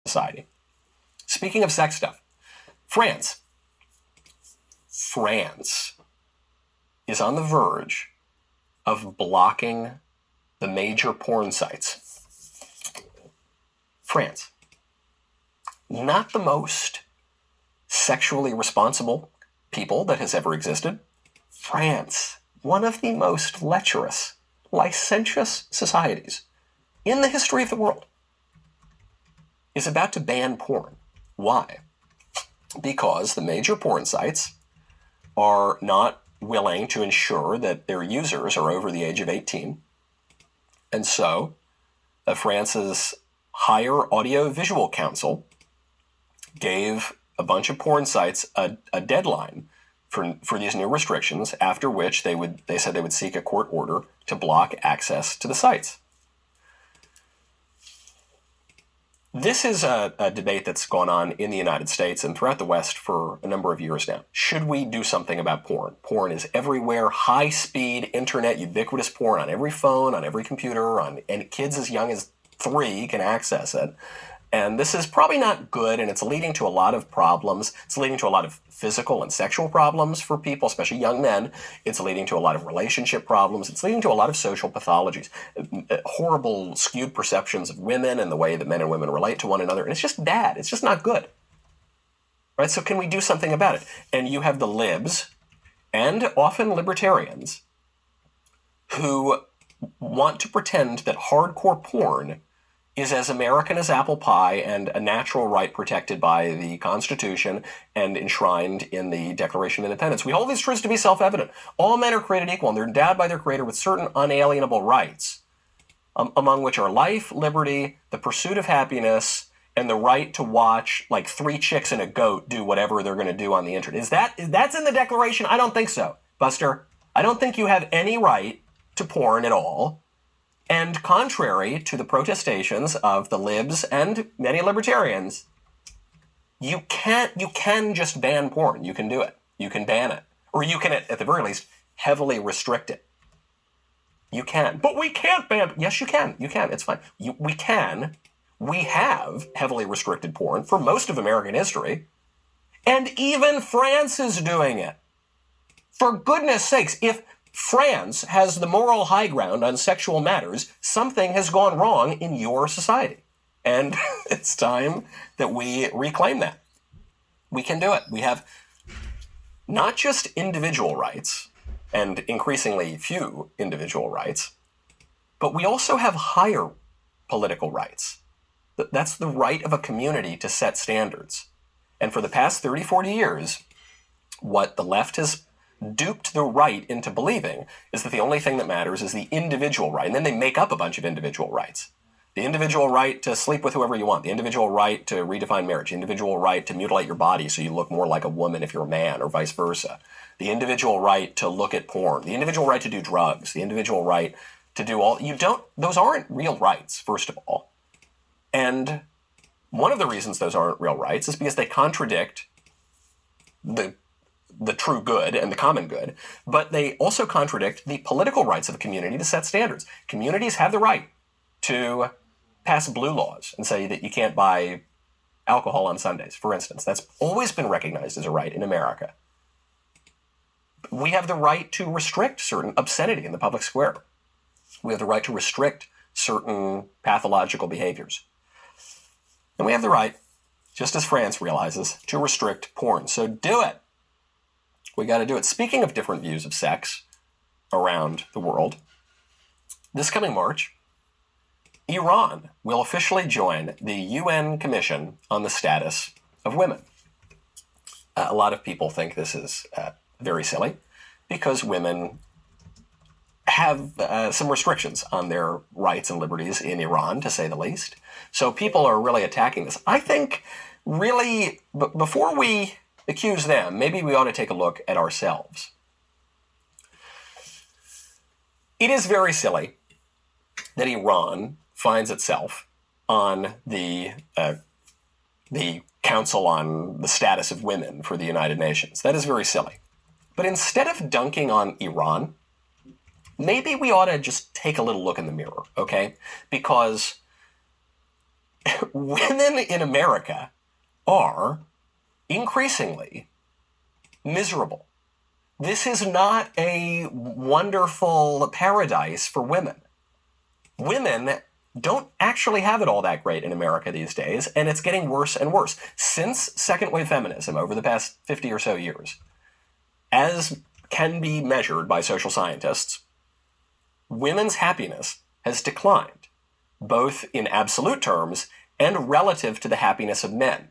society. Speaking of sex stuff, France is on the verge of blocking the major porn sites. France. Not the most sexually responsible people that has ever existed. France, one of the most lecherous, licentious societies in the history of the world, is about to ban porn. Why? Because the major porn sites are not willing to ensure that their users are over the age of 18. And so, France's Higher Audiovisual Council gave a bunch of porn sites a deadline for these new restrictions, after which they said they would seek a court order to block access to the sites. This is a debate that's gone on in the United States and throughout the West for a number of years now. Should we do something about porn? Porn is everywhere, high-speed, internet, ubiquitous porn on every phone, on every computer, and kids as young as 3 can access it. And this is probably not good, and it's leading to a lot of problems. It's leading to a lot of physical and sexual problems for people, especially young men. It's leading to a lot of relationship problems. It's leading to a lot of social pathologies, horrible skewed perceptions of women and the way that men and women relate to one another. And it's just bad. It's just not good. Right? So can we do something about it? And you have the libs, and often libertarians, who want to pretend that hardcore porn is as American as apple pie and a natural right protected by the Constitution and enshrined in the Declaration of Independence. We hold these truths to be self-evident. All men are created equal, and they're endowed by their Creator with certain unalienable rights, among which are life, liberty, the pursuit of happiness, and the right to watch like 3 chicks and a goat do whatever they're going to do on the internet. That's in the Declaration? I don't think so, Buster. I don't think you have any right to porn at all. And contrary to the protestations of the libs and many libertarians, you can just ban porn. You can do it. You can ban it. Or you can, at the very least, heavily restrict it. You can. But we can't ban it. Yes, you can. You can. It's fine. We can. We have heavily restricted porn for most of American history. And even France is doing it. For goodness sakes, if France has the moral high ground on sexual matters, something has gone wrong in your society. And it's time that we reclaim that. We can do it. We have not just individual rights, and increasingly few individual rights, but we also have higher political rights. That's the right of a community to set standards. And for the past 30, 40 years, what the left has duped the right into believing is that the only thing that matters is the individual right. And then they make up a bunch of individual rights. The individual right to sleep with whoever you want. The individual right to redefine marriage. The individual right to mutilate your body so you look more like a woman if you're a man, or vice versa. The individual right to look at porn. The individual right to do drugs. The individual right to do all... Those aren't real rights, first of all. And one of the reasons those aren't real rights is because they contradict the true good and the common good, but they also contradict the political rights of a community to set standards. Communities have the right to pass blue laws and say that you can't buy alcohol on Sundays, for instance. That's always been recognized as a right in America. We have the right to restrict certain obscenity in the public square. We have the right to restrict certain pathological behaviors. And we have the right, just as France realizes, to restrict porn. So do it. We got to do it. Speaking of different views of sex around the world, this coming March, Iran will officially join the UN Commission on the Status of Women. A lot of people think this is very silly because women have some restrictions on their rights and liberties in Iran, to say the least. So people are really attacking this. I think really, before we accuse them, maybe we ought to take a look at ourselves. It is very silly that Iran finds itself on the Council on the Status of Women for the United Nations. That is very silly. But instead of dunking on Iran, maybe we ought to just take a little look in the mirror, okay? Because women in America are increasingly miserable. This is not a wonderful paradise for women. Women don't actually have it all that great in America these days, and it's getting worse and worse. Since second-wave feminism over the past 50 or so years, as can be measured by social scientists, women's happiness has declined, both in absolute terms and relative to the happiness of men.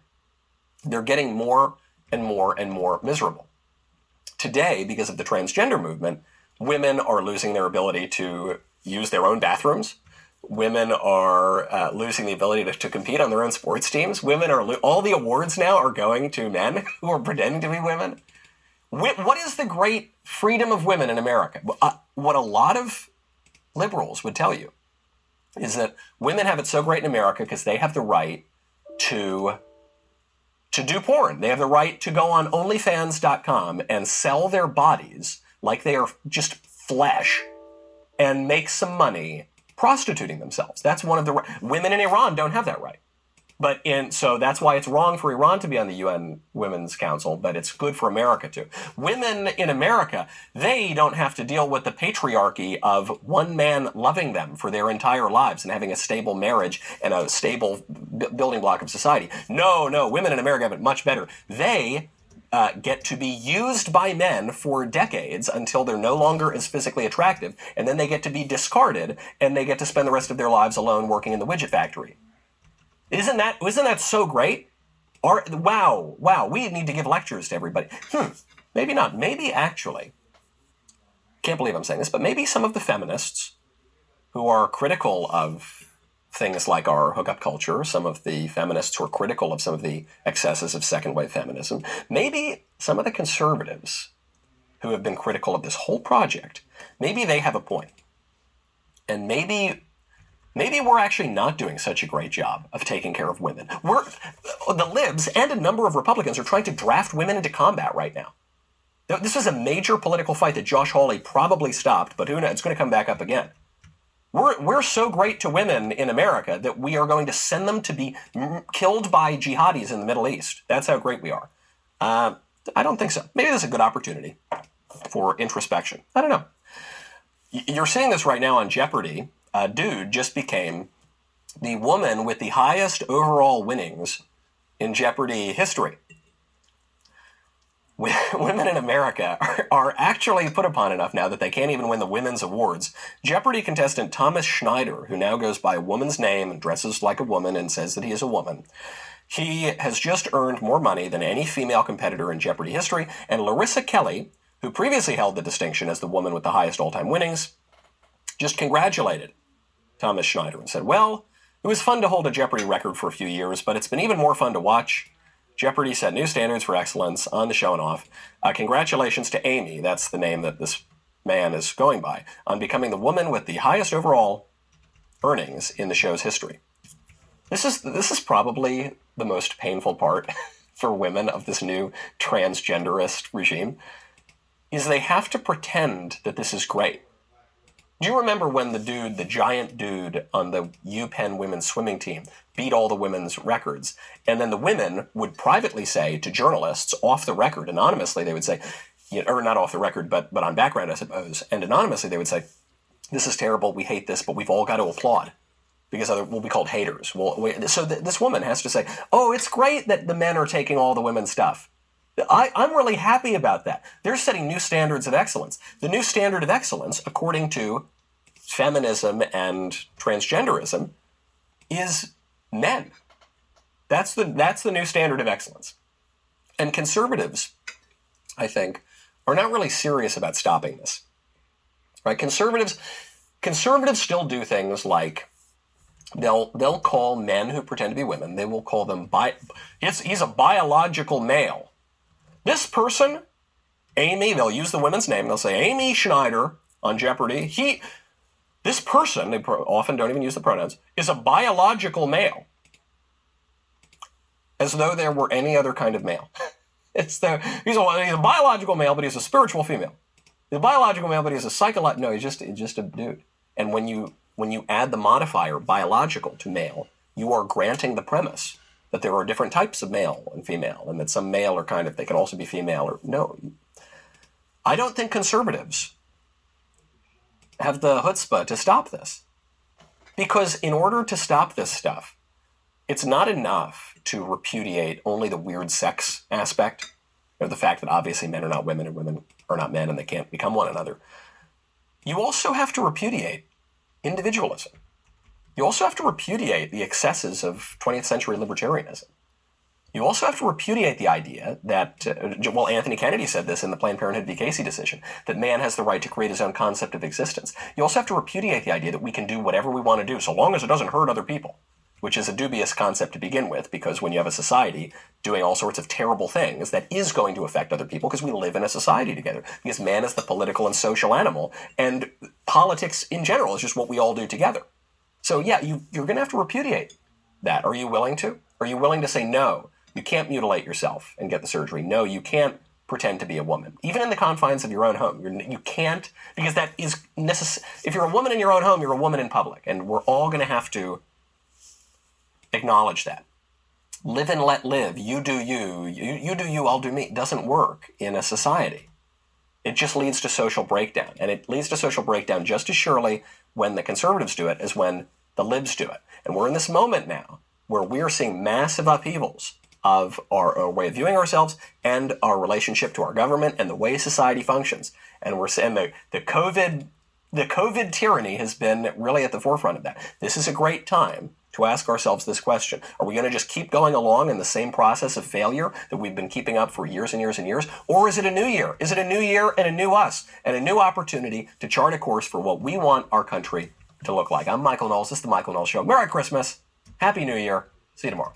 They're getting more and more and more miserable. Today, because of the transgender movement, women are losing their ability to use their own bathrooms. Women are losing the ability to compete on their own sports teams. Women are all the awards now are going to men who are pretending to be women. What is the great freedom of women in America? What a lot of liberals would tell you is that women have it so great in America because they have the right to do porn. They have the right to go on OnlyFans.com and sell their bodies like they are just flesh and make some money prostituting themselves. That's one of the women in Iran don't have that right. So that's why it's wrong for Iran to be on the UN Women's Council, but it's good for America to. Women in America, they don't have to deal with the patriarchy of one man loving them for their entire lives and having a stable marriage and a stable building block of society. No, women in America have it much better. They get to be used by men for decades until they're no longer as physically attractive, and then they get to be discarded, and they get to spend the rest of their lives alone working in the widget factory. Isn't that so great? Wow, we need to give lectures to everybody. Maybe not. Maybe actually, can't believe I'm saying this, but maybe some of the feminists who are critical of things like our hookup culture, some of the feminists who are critical of some of the excesses of second-wave feminism, maybe some of the conservatives who have been critical of this whole project, maybe they have a point. And maybe we're actually not doing such a great job of taking care of women. The libs and a number of Republicans are trying to draft women into combat right now. This is a major political fight that Josh Hawley probably stopped, but who knows? It's going to come back up again. We're so great to women in America that we are going to send them to be killed by jihadis in the Middle East. That's how great we are. I don't think so. Maybe there's a good opportunity for introspection. I don't know. You're seeing this right now on Jeopardy. A dude just became the woman with the highest overall winnings in Jeopardy history. Women in America are actually put upon enough now that they can't even win the women's awards. Jeopardy contestant Thomas Schneider, who now goes by a woman's name and dresses like a woman and says that he is a woman, he has just earned more money than any female competitor in Jeopardy history, and Larissa Kelly, who previously held the distinction as the woman with the highest all-time winnings, just congratulated Thomas Schneider and said, well, it was fun to hold a Jeopardy record for a few years, but it's been even more fun to watch. Jeopardy set new standards for excellence on the show and off. Congratulations to Amy, that's the name that this man is going by, on becoming the woman with the highest overall earnings in the show's history. This is probably the most painful part for women of this new transgenderist regime, is they have to pretend that this is great. Do you remember when the giant dude on the UPenn women's swimming team beat all the women's records, and then the women would privately say to journalists off the record, anonymously, they would say, or not off the record, but on background, I suppose, and anonymously they would say, this is terrible, we hate this, but we've all got to applaud, because we'll be called haters. So this woman has to say, oh, it's great that the men are taking all the women's stuff. I'm really happy about that. They're setting new standards of excellence. The new standard of excellence, according to feminism and transgenderism, is men. That's the new standard of excellence. And conservatives, I think, are not really serious about stopping this. Right? Conservatives still do things like they'll call men who pretend to be women, they will call them he's a biological male. This person, Amy, they'll use the woman's name, they'll say Amy Schneider on Jeopardy. This person, they often don't even use the pronouns, is a biological male. As though there were any other kind of male. He's a biological male, but he's a spiritual female. He's a biological male, but he's a psychological, no, he's just a dude. And when you add the modifier biological to male, You are granting the premise that there are different types of male and female, and that some male are kind of, they can also be female. Or no, I don't think conservatives have the chutzpah to stop this. Because in order to stop this stuff, it's not enough to repudiate only the weird sex aspect, or the fact that obviously men are not women and women are not men and they can't become one another. You also have to repudiate individualism. You also have to repudiate the excesses of 20th century libertarianism. You also have to repudiate the idea that, well, Anthony Kennedy said this in the Planned Parenthood v. Casey decision, that man has the right to create his own concept of existence. You also have to repudiate the idea that we can do whatever we want to do, so long as it doesn't hurt other people, which is a dubious concept to begin with, because when you have a society doing all sorts of terrible things, that is going to affect other people, because we live in a society together, because man is the political and social animal, and politics in general is just what we all do together. So yeah, you're going to have to repudiate that. Are you willing to? Are you willing to say no? You can't mutilate yourself and get the surgery. No, you can't pretend to be a woman. Even in the confines of your own home. You can't, because that is necessary. If you're a woman in your own home, you're a woman in public. And we're all going to have to acknowledge that. Live and let live. You do you. You do you, I'll do me. It doesn't work in a society. It just leads to social breakdown. And it leads to social breakdown just as surely when the conservatives do it as when the libs do it. And we're in this moment now where we're seeing massive upheavals of our way of viewing ourselves and our relationship to our government and the way society functions. And we're saying the COVID tyranny has been really at the forefront of that. This is a great time to ask ourselves this question. Are we going to just keep going along in the same process of failure that we've been keeping up for years and years and years? Or is it a new year? Is it a new year and a new us and a new opportunity to chart a course for what we want our country to look like? I'm Michael Knowles. This is The Michael Knowles Show. Merry Christmas. Happy New Year. See you tomorrow.